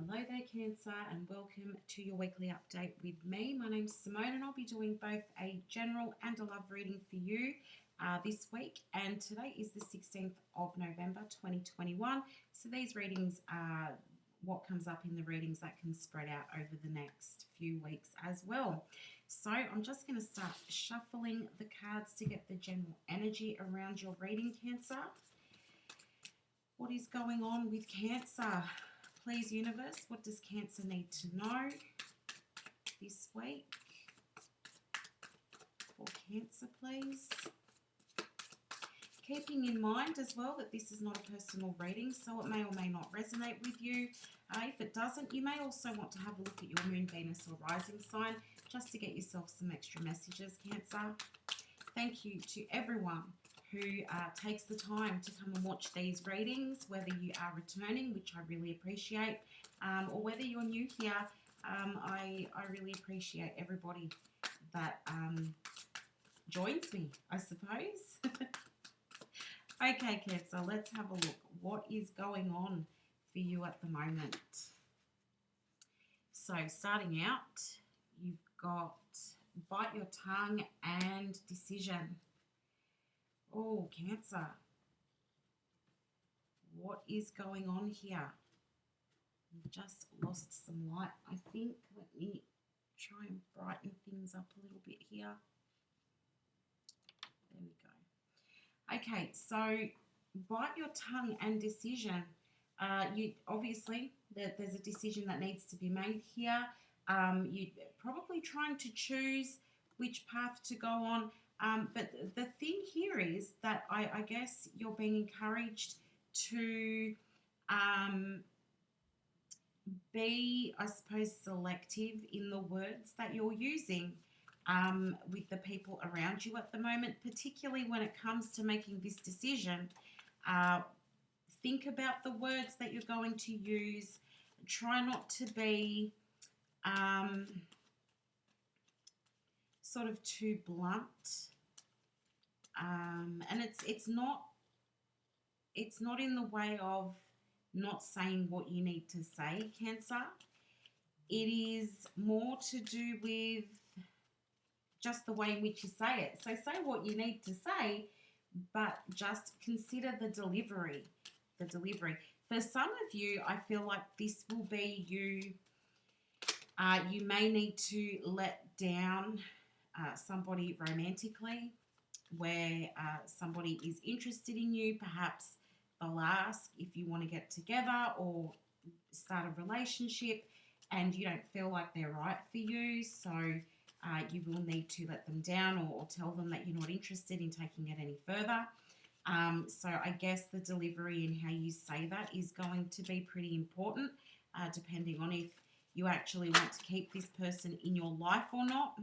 Hello there, Cancer, and welcome to your weekly update with me. My name's Simone, and I'll be doing both a general and a love reading for you this week. And today is the 16th of November 2021. So these readings are what comes up in the readings that can spread out over the next few weeks as well. So I'm just going to start shuffling the cards to get the general energy around your reading, Cancer. What is going on with Cancer? Please, universe, what does Cancer need to know this week for Cancer, please? Keeping in mind as well that this is not a personal reading, so it may or may not resonate with you. If it doesn't, you may also want to have a look at your moon, Venus, or rising sign just to get yourself some extra messages, Cancer. Thank you to everyone who takes the time to come and watch these readings, whether you are returning, which I really appreciate, or whether you're new here. I really appreciate everybody that joins me, I suppose. Okay, Cancer, let's have a look. What is going on for you at the moment? So starting out, you've got bite your tongue and decision. Oh, Cancer, what is going on here? You've just lost some light, I think. Let me try and brighten things up a little bit here. There we go. Okay, so bite your tongue and decision. You obviously, there's a decision that needs to be made here. You're probably trying to choose which path to go on. But the thing here is that I guess you're being encouraged to be, I suppose, selective in the words that you're using with the people around you at the moment, particularly when it comes to making this decision. Think about the words that you're going to use. Try not to be sort of too blunt, and it's not in the way of not saying what you need to say, Cancer. It is more to do with just the way in which you say it. So say what you need to say, but just consider the delivery. For some of you, I feel like this will be you. You may need to let down somebody romantically, where somebody is interested in you. Perhaps they'll ask if you want to get together or start a relationship, and you don't feel like they're right for you. So you will need to let them down or tell them that you're not interested in taking it any further. So I guess the delivery and how you say that is going to be pretty important, depending on if you actually want to keep this person in your life or not.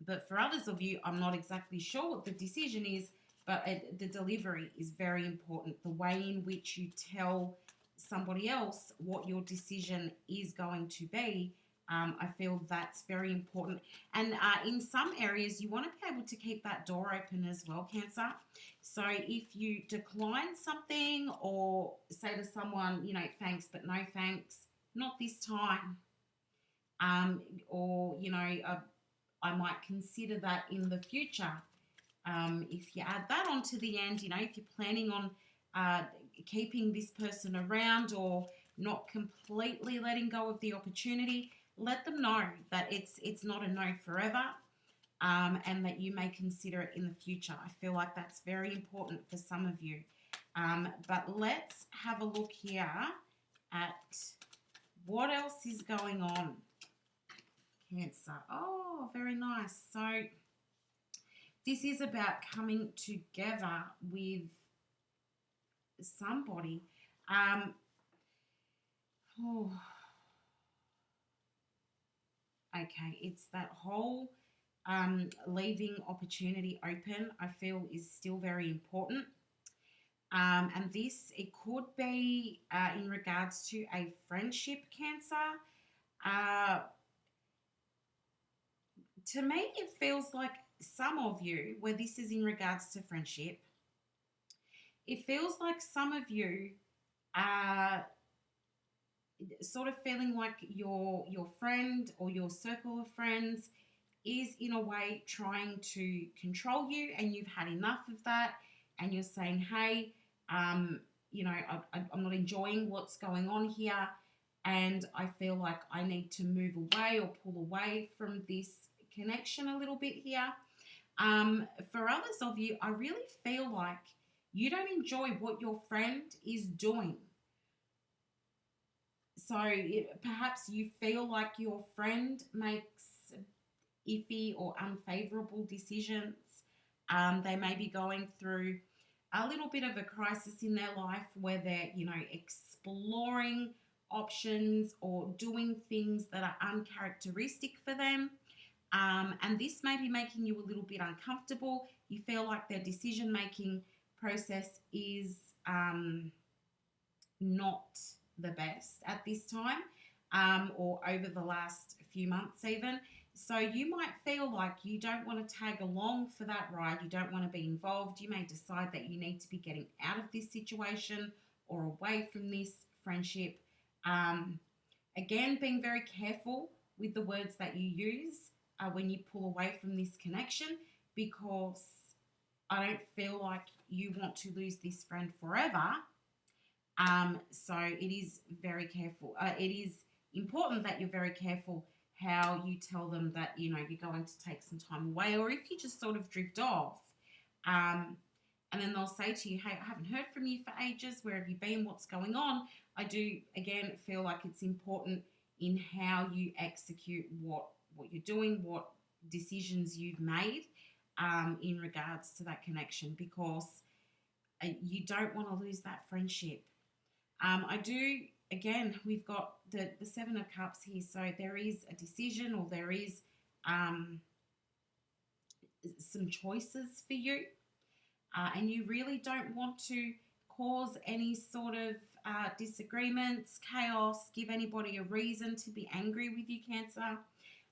But for others of you, I'm not exactly sure what the decision is, but the delivery is very important. The way in which you tell somebody else what your decision is going to be, I feel that's very important. And in some areas, you want to be able to keep that door open as well, Cancer. So if you decline something or say to someone, thanks, but no thanks, not this time. Or, I might consider that in the future. If you add that onto the end, if you're planning on keeping this person around or not completely letting go of the opportunity, let them know that it's not a no forever, and that you may consider it in the future. I feel like that's very important for some of you. But let's have a look here at what else is going on. Cancer. Oh, very nice. So this is about coming together with somebody. Okay, it's that whole leaving opportunity open, I feel, is still very important. And this, it could be in regards to a friendship, Cancer. To me, it feels like some of you, where this is in regards to friendship, it feels like some of you are sort of feeling like your friend or your circle of friends is in a way trying to control you, and you've had enough of that, and you're saying, hey, I'm not enjoying what's going on here, and I feel like I need to move away or pull away from this connection a little bit here. For others of you, I really feel like you don't enjoy what your friend is doing. So perhaps you feel like your friend makes iffy or unfavorable decisions. They may be going through a little bit of a crisis in their life where they're, exploring options or doing things that are uncharacteristic for them. And this may be making you a little bit uncomfortable. You feel like their decision making process is not the best at this time, or over the last few months, even. So you might feel like you don't want to tag along for that ride. You don't want to be involved. You may decide that you need to be getting out of this situation or away from this friendship. Again, being very careful with the words that you use when you pull away from this connection, because I don't feel like you want to lose this friend forever. So it is very careful. It is important that you're very careful how you tell them that, you're going to take some time away, or if you just sort of drift off. And then they'll say to you, hey, I haven't heard from you for ages. Where have you been? What's going on? I do, again, feel like it's important in how you execute what you're doing, what decisions you've made in regards to that connection, because you don't want to lose that friendship. I do, again, we've got the Seven of Cups here, so there is a decision, or there is some choices for you, and you really don't want to cause any sort of disagreements, chaos, give anybody a reason to be angry with you, Cancer.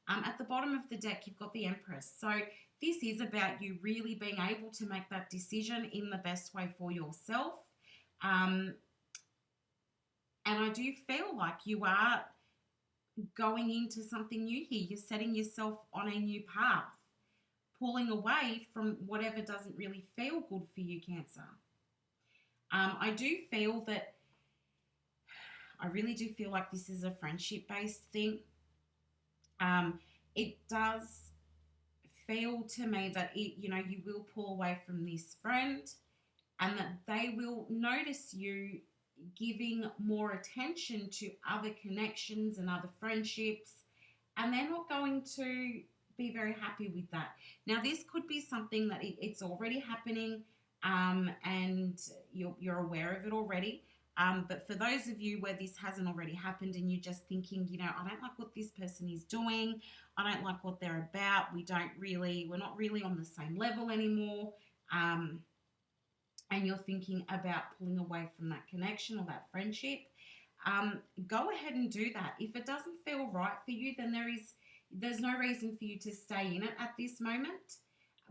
At the bottom of the deck, you've got the Empress. So this is about you really being able to make that decision in the best way for yourself. And I do feel like you are going into something new here. You're setting yourself on a new path, pulling away from whatever doesn't really feel good for you, Cancer. I do feel that, I really do feel like this is a friendship-based thing. It does feel to me that you will pull away from this friend, and that they will notice you giving more attention to other connections and other friendships, and they're not going to be very happy with that. Now, this could be something that it's already happening, and you're aware of it already. But for those of you where this hasn't already happened and you're just thinking, I don't like what this person is doing, I don't like what they're about, we're not really on the same level anymore, and you're thinking about pulling away from that connection or that friendship, go ahead and do that. If it doesn't feel right for you, then there's no reason for you to stay in it at this moment.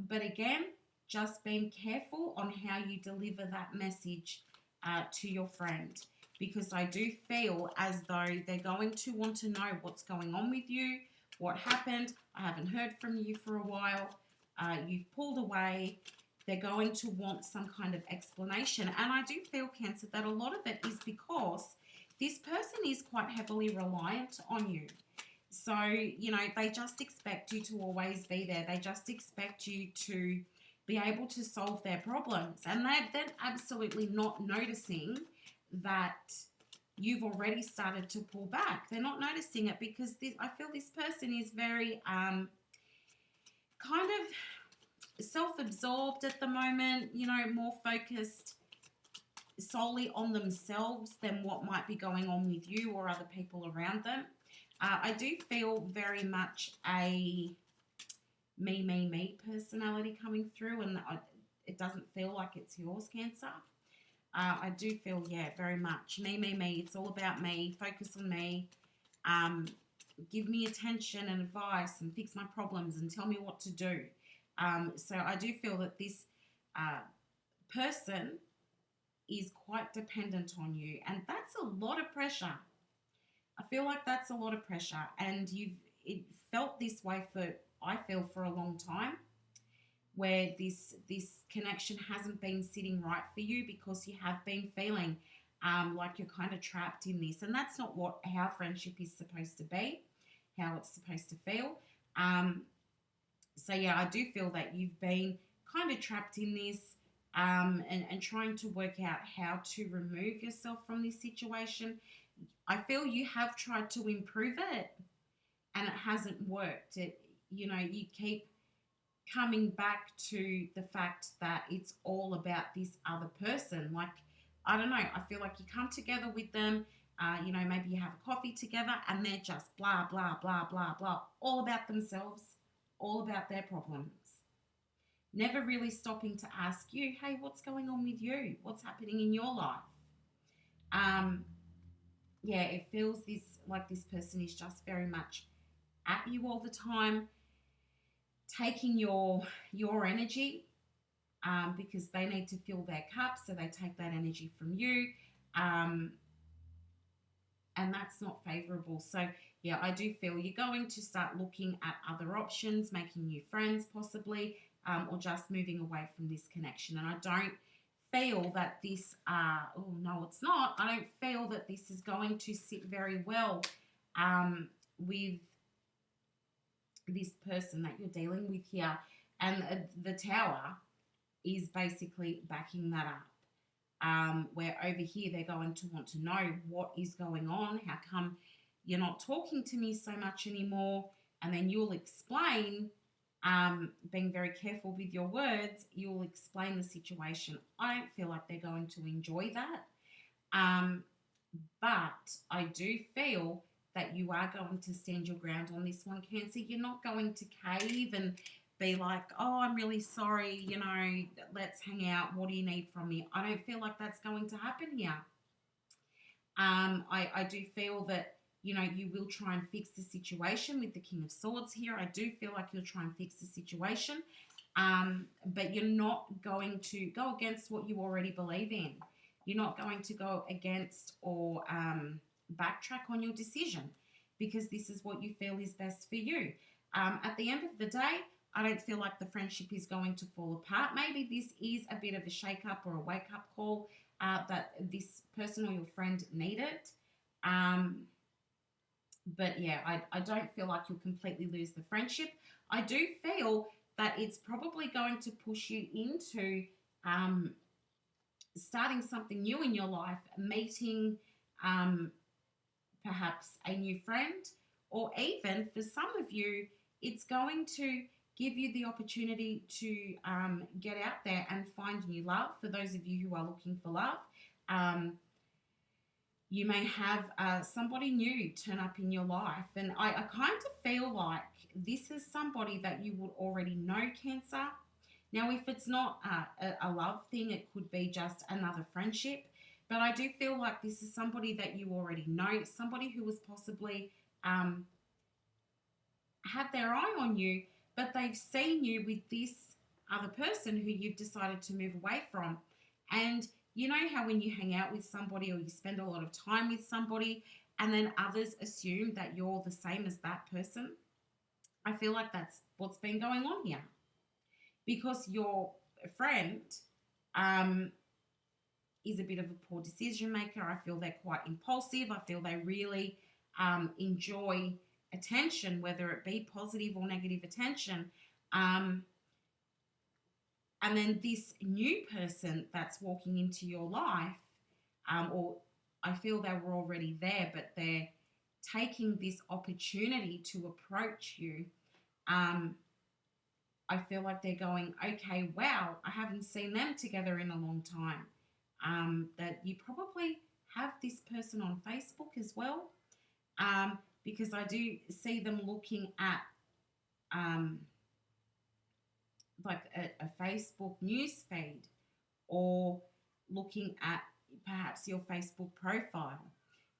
But again, just being careful on how you deliver that message to your friend, because I do feel as though they're going to want to know what's going on with you, what happened. I haven't heard from you for a while. You've pulled away. They're going to want some kind of explanation. And I do feel, Cancer, that a lot of it is because this person is quite heavily reliant on you. So, they just expect you to always be there. They just expect you to be able to solve their problems. And they're absolutely not noticing that you've already started to pull back. They're not noticing it because I feel this person is very kind of self-absorbed at the moment, more focused solely on themselves than what might be going on with you or other people around them. I do feel very much a me personality coming through, and it doesn't feel like it's yours, Cancer. I do feel, very much me. It's all about me. Focus on me. Give me attention and advice and fix my problems and tell me what to do. So I do feel that this person is quite dependent on you, and that's a lot of pressure. I feel like that's a lot of pressure, and it felt this way for, I feel, for a long time, where this connection hasn't been sitting right for you because you have been feeling like you're kind of trapped in this, and that's not what how friendship is supposed to be, how it's supposed to feel. Um, so yeah, I do feel that you've been kind of trapped in this, and trying to work out how to remove yourself from this situation. I feel you have tried to improve it and it hasn't worked. You keep coming back to the fact that it's all about this other person. Like, I don't know, I feel like you come together with them, maybe you have a coffee together and they're just blah, blah, blah, blah, blah, all about themselves, all about their problems. Never really stopping to ask you, hey, what's going on with you? What's happening in your life? Um, yeah, it feels this like this person is just very much at you all the time, taking your energy, because they need to fill their cup, so they take that energy from you, um, and that's not favorable. So yeah, I do feel you're going to start looking at other options, making new friends possibly, or just moving away from this connection. And I don't feel that this, oh no, it's not. I don't feel that this is going to sit very well with this person that you're dealing with here. And the tower is basically backing that up. Where over here they're going to want to know what is going on. How come you're not talking to me so much anymore? And then you'll explain, being very careful with your words, you'll explain the situation. I don't feel like they're going to enjoy that. But I do feel that you are going to stand your ground on this one, Cancer. You're not going to cave and be like, oh, I'm really sorry, let's hang out. What do you need from me? I don't feel like that's going to happen here. I do feel that, you will try and fix the situation with the King of Swords here. I do feel like you'll try and fix the situation, but you're not going to go against what you already believe in. You're not going to go against or backtrack on your decision because this is what you feel is best for you. At the end of the day, I don't feel like the friendship is going to fall apart. Maybe this is a bit of a shake-up or a wake-up call that this person or your friend needed. But yeah, I don't feel like you'll completely lose the friendship. I do feel that it's probably going to push you into starting something new in your life, meeting perhaps a new friend, or even for some of you, it's going to give you the opportunity to get out there and find new love. For those of you who are looking for love, you may have somebody new turn up in your life. And I kind of feel like this is somebody that you would already know, Cancer. Now, if it's not a love thing, it could be just another friendship. But I do feel like this is somebody that you already know, somebody who was possibly had their eye on you, but they've seen you with this other person who you've decided to move away from. And you know how when you hang out with somebody or you spend a lot of time with somebody and then others assume that you're the same as that person? I feel like that's what's been going on here. Because your friend is a bit of a poor decision maker. I feel they're quite impulsive. I feel they really enjoy attention, whether it be positive or negative attention. And then this new person that's walking into your life, or I feel they were already there, but they're taking this opportunity to approach you. I feel like they're going, okay, wow, I haven't seen them together in a long time. That you probably have this person on Facebook as well, because I do see them looking at like a Facebook news feed, or looking at perhaps your Facebook profile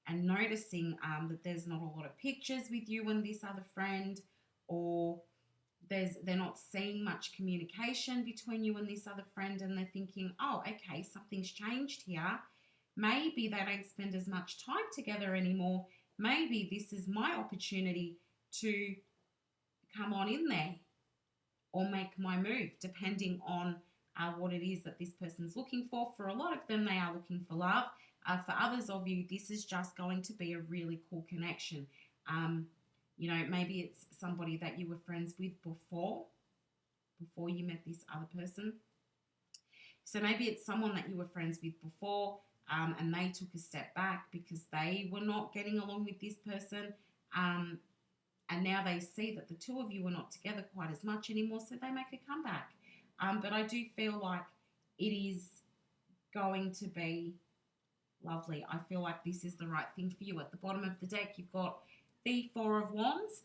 and noticing that there's not a lot of pictures with you and this other friend, or they're not seeing much communication between you and this other friend, and they're thinking, oh, okay, something's changed here. Maybe they don't spend as much time together anymore. maybe this is my opportunity to come on in there or make my move, depending on what it is that this person's looking for. For a lot of them, they are looking for love. For others of you, this is just going to be a really cool connection. You know, maybe it's somebody that you were friends with before you met this other person. So maybe it's someone that you were friends with before, and they took a step back because they were not getting along with this person. And now they see that the two of you are not together quite as much anymore, so they make a comeback. But I do feel like it is going to be lovely. I feel like this is the right thing for you. At the bottom of the deck, you've got the Four of Wands.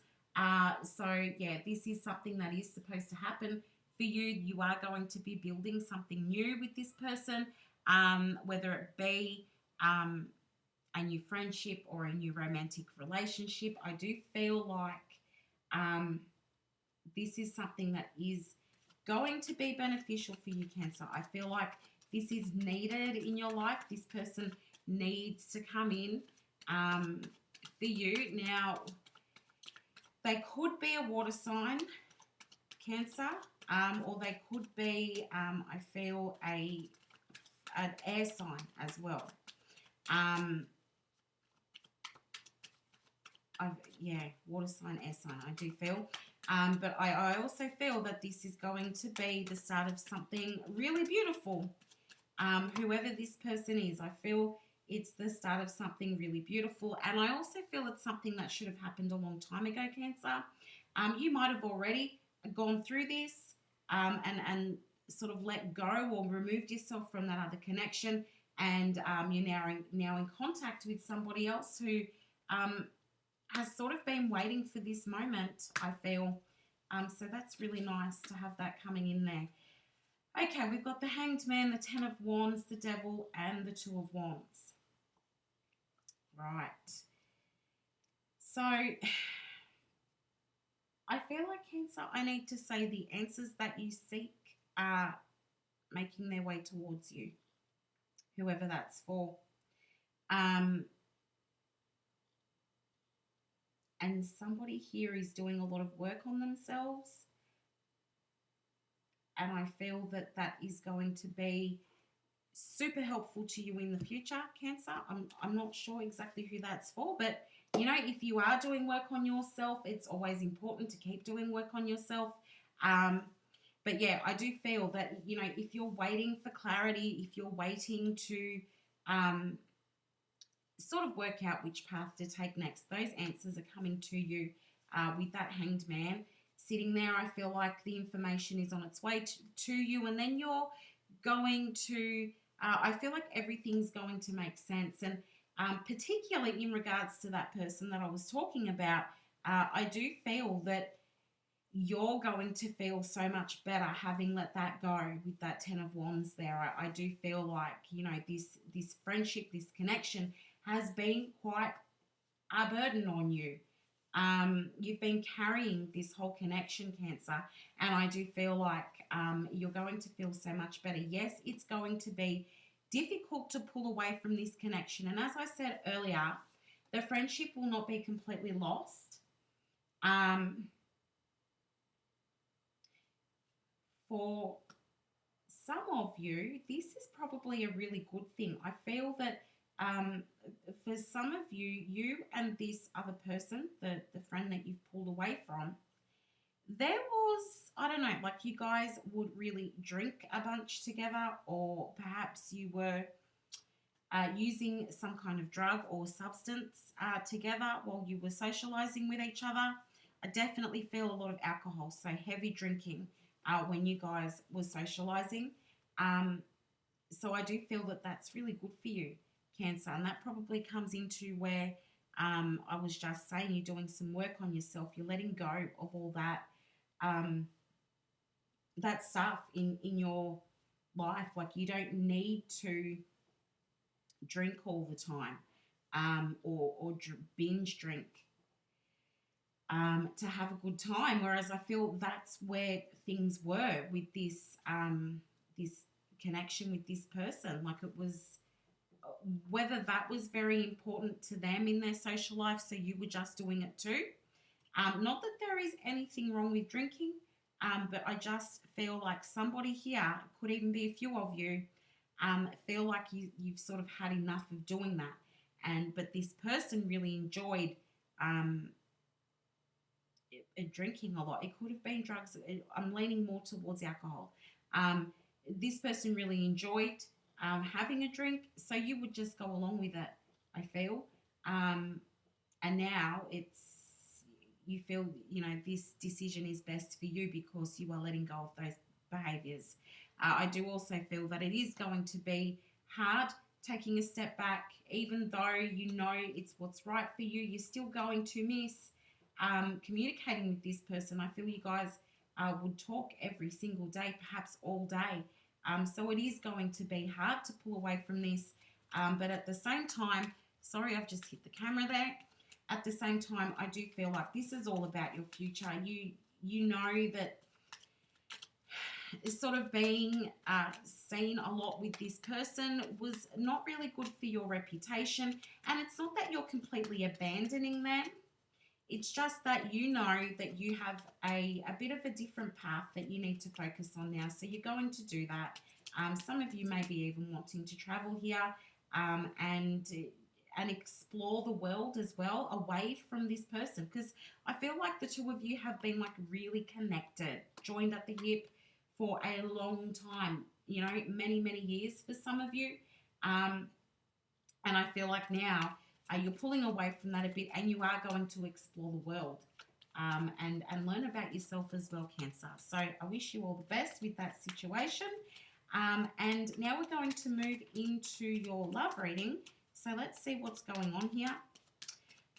So, yeah, this is something that is supposed to happen for you. You are going to be building something new with this person, whether it be a new friendship or a new romantic relationship. I do feel like this is something that is going to be beneficial for you, Cancer. I feel like this is needed in your life. This person needs to come in for you. Now, they could be a water sign, Cancer, or they could be, I feel, an air sign as well. Water sign, air sign, I do feel. But I also feel that this is going to be the start of something really beautiful. Whoever this person is, I feel it's the start of something really beautiful. And I also feel it's something that should have happened a long time ago, Cancer. You might have already gone through this and sort of let go or removed yourself from that other connection. And you're now in contact with somebody else who has sort of been waiting for this moment, I feel. So that's really nice to have that coming in there. Okay, we've got the Hanged Man, the Ten of Wands, the Devil, and the Two of Wands. Right. So, I feel like, Cancer, I need to say the answers that you seek are making their way towards you, whoever that's for. And somebody here is doing a lot of work on themselves. And I feel that that is going to be super helpful to you in the future, Cancer. I'm not sure exactly who that's for, but, you know, if you are doing work on yourself, it's always important to keep doing work on yourself. But, yeah, I do feel that, you know, if you're waiting for clarity, if you're waiting to sort of work out which path to take next, those answers are coming to you with that Hanged Man sitting there. I feel like the information is on its way to you, and then you're going to, I feel like everything's going to make sense. And particularly in regards to that person that I was talking about, I do feel that you're going to feel so much better having let that go with that Ten of Wands there. I do feel like, you know, this friendship, this connection has been quite a burden on you. You've been carrying this whole connection, Cancer, and I do feel like you're going to feel so much better. Yes, it's going to be difficult to pull away from this connection, and as I said earlier, the friendship will not be completely lost. For some of you, this is probably a really good thing. I feel that for some of you, you and this other person, the friend that you've pulled away from, there was, I don't know, like you guys would really drink a bunch together, or perhaps you were using some kind of drug or substance together while you were socializing with each other. I definitely feel a lot of alcohol, so heavy drinking when you guys were socializing. So I do feel that that's really good for you, Cancer, and that probably comes into where I was just saying, you're doing some work on yourself. You're letting go of all that that stuff in your life. Like, you don't need to drink all the time or binge drink to have a good time. Whereas I feel that's where things were with this this connection with this person. Like, it was whether that was very important to them in their social life, so you were just doing it too. Not that there is anything wrong with drinking, but I just feel like somebody here, could even be a few of you, feel like you've sort of had enough of doing that. But this person really enjoyed drinking a lot. It could have been drugs. I'm leaning more towards alcohol. This person really enjoyed having a drink, so you would just go along with it, I feel. And now you feel, this decision is best for you because you are letting go of those behaviours. I do also feel that it is going to be hard taking a step back, even though you know it's what's right for you. You're still going to miss communicating with this person. I feel you guys would talk every single day, perhaps all day. So it is going to be hard to pull away from this. But at the same time, sorry, I've just hit the camera there. At the same time, I do feel like this is all about your future. You know that sort of being seen a lot with this person was not really good for your reputation. And it's not that you're completely abandoning them. It's just that you know that you have a bit of a different path that you need to focus on now. So you're going to do that. Some of you may be even wanting to travel here and explore the world as well away from this person, because I feel like the two of you have been like really connected, joined at the hip for a long time, many, many years for some of you. And I feel like now you're pulling away from that a bit, and you are going to explore the world and learn about yourself as well, Cancer. So I wish you all the best with that situation. And now we're going to move into your love reading. So let's see what's going on here.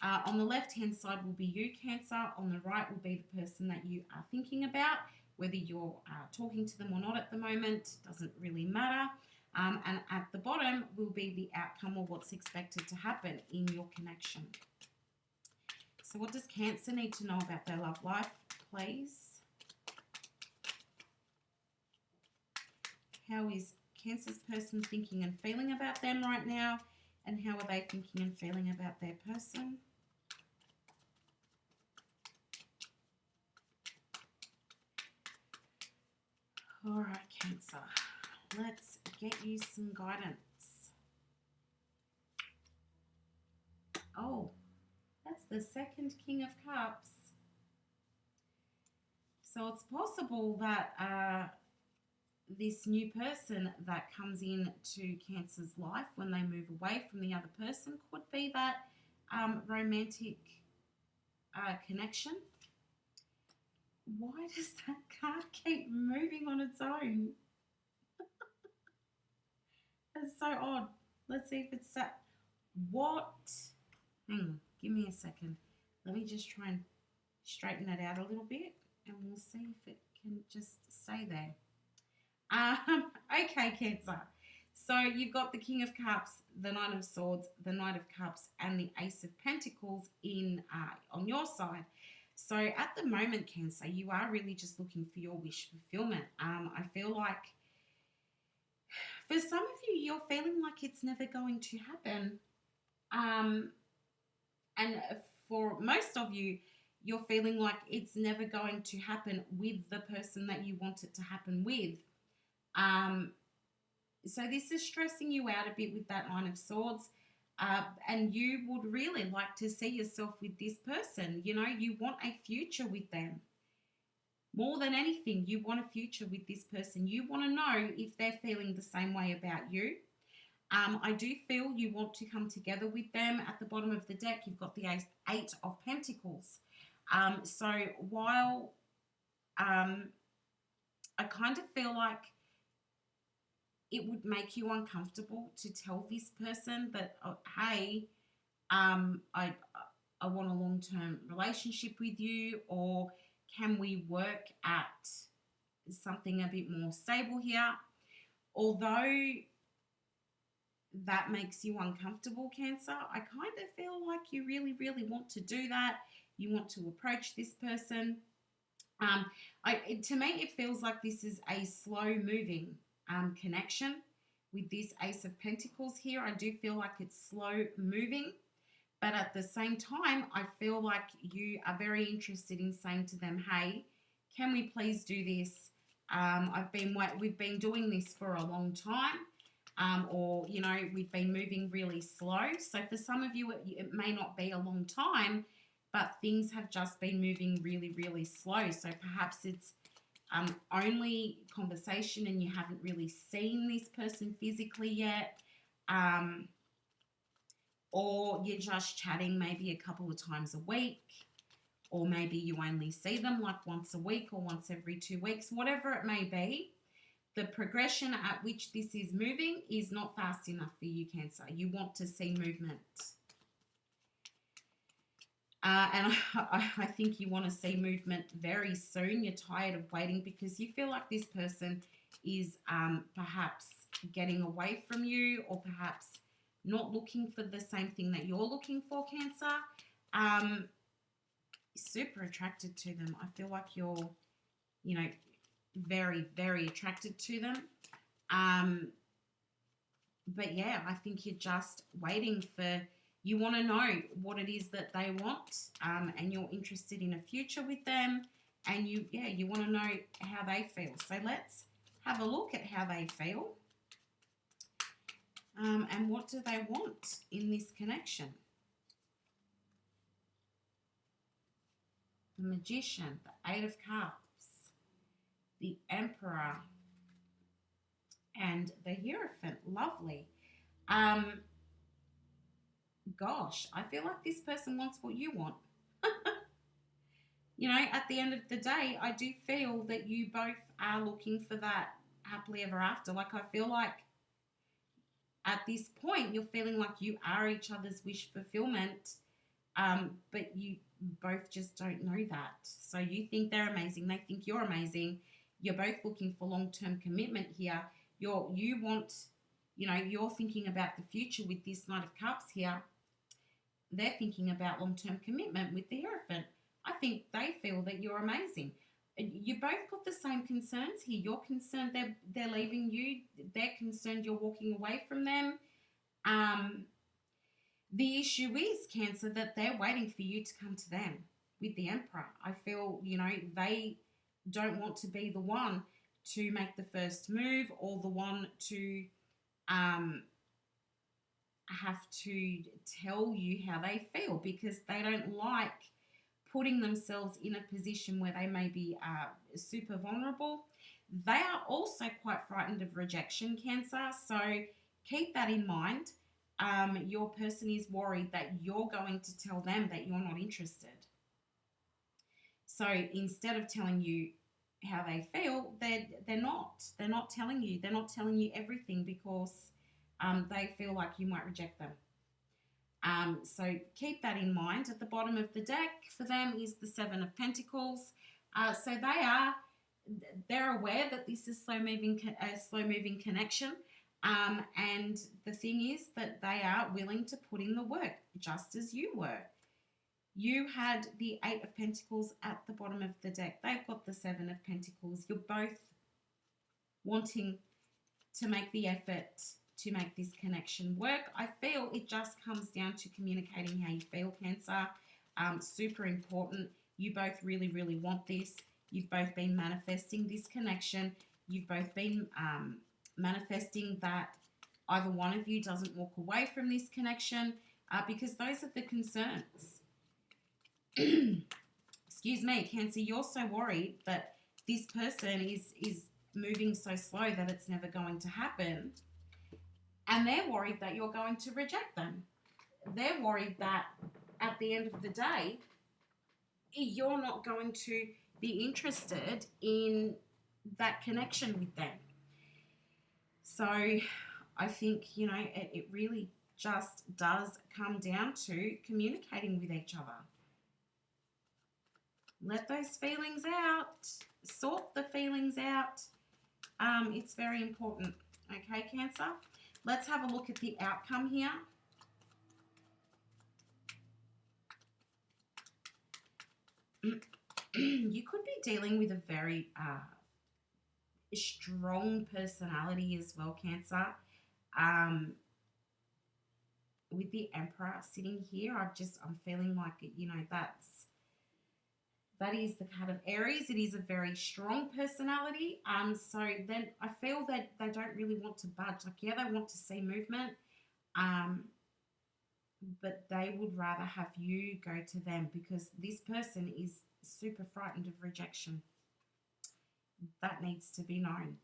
On the left-hand side will be you, Cancer. On the right will be the person that you are thinking about. Whether you're talking to them or not at the moment doesn't really matter. And at the bottom will be the outcome or what's expected to happen in your connection. So what does Cancer need to know about their love life, please? How is Cancer's person thinking and feeling about them right now? And how are they thinking and feeling about their person? All right, Cancer. Let's get you some guidance. Oh, that's the second King of Cups. So it's possible that this new person that comes into Cancer's life when they move away from the other person could be that romantic connection. Why does that card keep moving on its own? That's so odd. Let's see if it's that. What? Hang on, give me a second. Let me just try and straighten that out a little bit, and we'll see if it can just stay there. Okay, Cancer. So you've got the King of Cups, the Knight of Swords, the Knight of Cups, and the Ace of Pentacles in on your side. So at the moment, Cancer, you are really just looking for your wish fulfillment. I feel like for some of you, you're feeling like it's never going to happen. And for most of you, you're feeling like it's never going to happen with the person that you want it to happen with. So this is stressing you out a bit with that Nine of Swords. And you would really like to see yourself with this person. You want a future with them. More than anything, you want a future with this person. You want to know if they're feeling the same way about you. I do feel you want to come together with them. At the bottom of the deck, you've got the Eight of Pentacles. So while I kind of feel like it would make you uncomfortable to tell this person that, hey, I want a long-term relationship with you, or can we work at something a bit more stable here? Although that makes you uncomfortable, Cancer, I kind of feel like you really, really want to do that. You want to approach this person. To me, it feels like this is a slow-moving connection with this Ace of Pentacles here. I do feel like it's slow moving, but at the same time, I feel like you are very interested in saying to them, hey, can we please do this? We've been doing this for a long time. Or, you know, we've been moving really slow. So for some of you, it may not be a long time, but things have just been moving really, really slow. So perhaps it's only conversation and you haven't really seen this person physically yet. Or you're just chatting maybe a couple of times a week. Or maybe you only see them like once a week or once every 2 weeks, whatever it may be. The progression at which this is moving is not fast enough for you, Cancer. You want to see movement. And I think you want to see movement very soon. You're tired of waiting because you feel like this person is perhaps getting away from you, or perhaps not looking for the same thing that you're looking for, Cancer. Super attracted to them. I feel like you're, you know, very, very attracted to them. But yeah, I think you're just waiting for, you want to know what it is that they want, and you're interested in a future with them, and you want to know how they feel. So let's have a look at how they feel, and what do they want in this connection. The Magician, the Eight of Cups, the Emperor, and the Hierophant. Lovely. Gosh, I feel like this person wants what you want. You know, at the end of the day, I do feel that you both are looking for that happily ever after. Like, I feel like at this point, you're feeling like you are each other's wish fulfillment, but you both just don't know that. So you think they're amazing. They think you're amazing. You're both looking for long-term commitment here. You want, you know, you're thinking about the future with this Knight of Cups here. They're thinking about long-term commitment with the Hierophant. I think they feel that you're amazing. You both got the same concerns here. You're concerned they're leaving you. They're concerned you're walking away from them. The issue is, Cancer, that they're waiting for you to come to them with the Emperor. I feel, you know, they don't want to be the one to make the first move, or the one to have to tell you how they feel, because they don't like putting themselves in a position where they may be super vulnerable. They are also quite frightened of rejection, Cancer, so keep that in mind. Your person is worried that you're going to tell them that you're not interested. So instead of telling you how they feel, they're not telling you. They're not telling you everything because they feel like you might reject them. So keep that in mind. At the bottom of the deck for them is the Seven of Pentacles. So they're aware that this is a slow-moving connection. And the thing is that they are willing to put in the work, just as you were. You had the Eight of Pentacles at the bottom of the deck. They've got the Seven of Pentacles. You're both wanting to make the effort to make this connection work. I feel it just comes down to communicating how you feel, Cancer. Super important. You both really, really want this. You've both been manifesting this connection. You've both been manifesting that either one of you doesn't walk away from this connection, because those are the concerns. Excuse me, Cancer, you're so worried that this person is moving so slow that it's never going to happen. And they're worried that you're going to reject them. They're worried that at the end of the day, you're not going to be interested in that connection with them. So I think, you know, it really just does come down to communicating with each other. Let those feelings out. Sort the feelings out. It's very important. Okay, Cancer? Let's have a look at the outcome here. You could be dealing with a very strong personality as well, Cancer. With the Emperor sitting here, I'm feeling like, that is the card of Aries. It is a very strong personality. So then I feel that they don't really want to budge. Like, yeah, they want to see movement, but they would rather have you go to them because this person is super frightened of rejection. That needs to be known.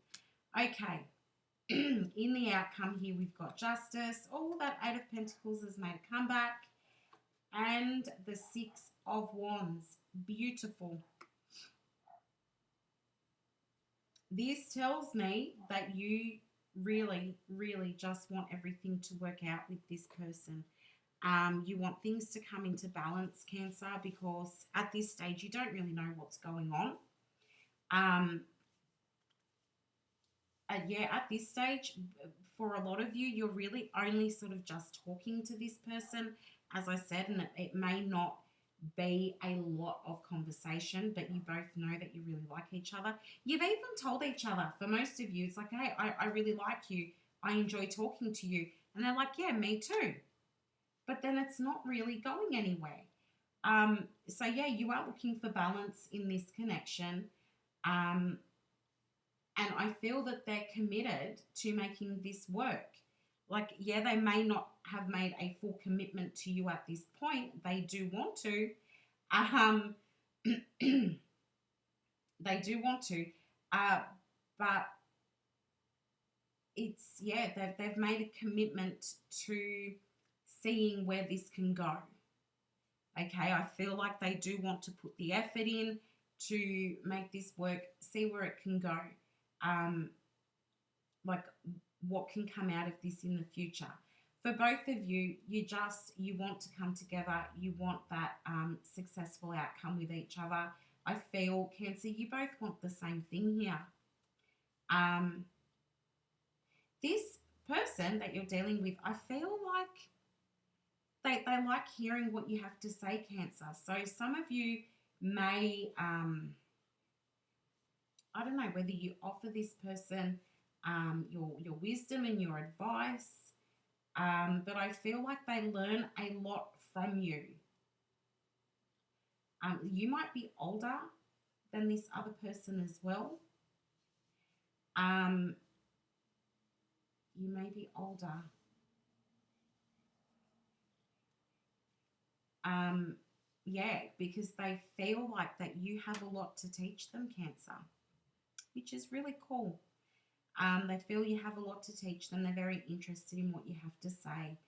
Okay. In the outcome here, we've got Justice. Oh, that Eight of Pentacles has made a comeback. And the Six of Wands. Beautiful. This tells me that you really, really just want everything to work out with this person. You want things to come into balance, Cancer, because at this stage you don't really know what's going on. Yeah, at this stage, for a lot of you, you're really only sort of just talking to this person, as I said, and it may not be a lot of conversation, but you both know that you really like each other. You've even told each other, for most of you, it's like, hey, I really like you. I enjoy talking to you. And they're like, yeah, me too. But then it's not really going anywhere. So, yeah, you are looking for balance in this connection. And I feel that they're committed to making this work. Like, yeah, they may not have made a full commitment to you at this point. They do want to. They do want to. But it's, yeah, they've made a commitment to seeing where this can go. Okay, I feel like they do want to put the effort in to make this work, see where it can go. Like what can come out of this in the future. For both of you, you want to come together. You want that successful outcome with each other. I feel, Cancer, you both want the same thing here. This person that you're dealing with, I feel like they like hearing what you have to say, Cancer. So some of you may, I don't know, whether you offer this person your wisdom and your advice, but I feel like they learn a lot from you. You might be older than this other person as well. You may be older. Yeah, because they feel like that you have a lot to teach them, Cancer, which is really cool. They feel you have a lot to teach them. They're very interested in what you have to say.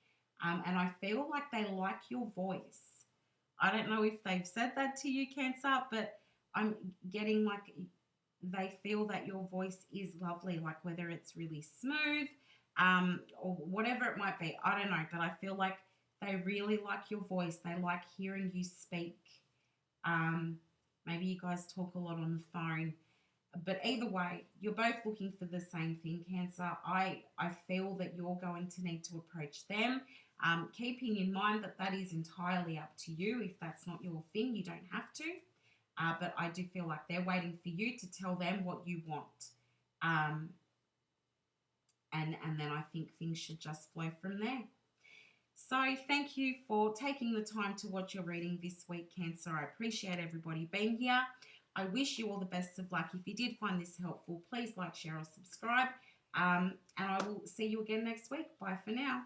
And I feel like they like your voice. I don't know if they've said that to you, Cancer, but I'm getting like they feel that your voice is lovely, like whether it's really smooth or whatever it might be. I don't know, but I feel like they really like your voice. They like hearing you speak. Maybe you guys talk a lot on the phone. But either way, you're both looking for the same thing, Cancer. I feel that you're going to need to approach them, keeping in mind that that is entirely up to you. If that's not your thing, you don't have to. But I do feel like they're waiting for you to tell them what you want. And then I think things should just flow from there. So thank you for taking the time to watch your reading this week, Cancer. I appreciate everybody being here. I wish you all the best of luck. If you did find this helpful, please like, share, or subscribe. And I will see you again next week. Bye for now.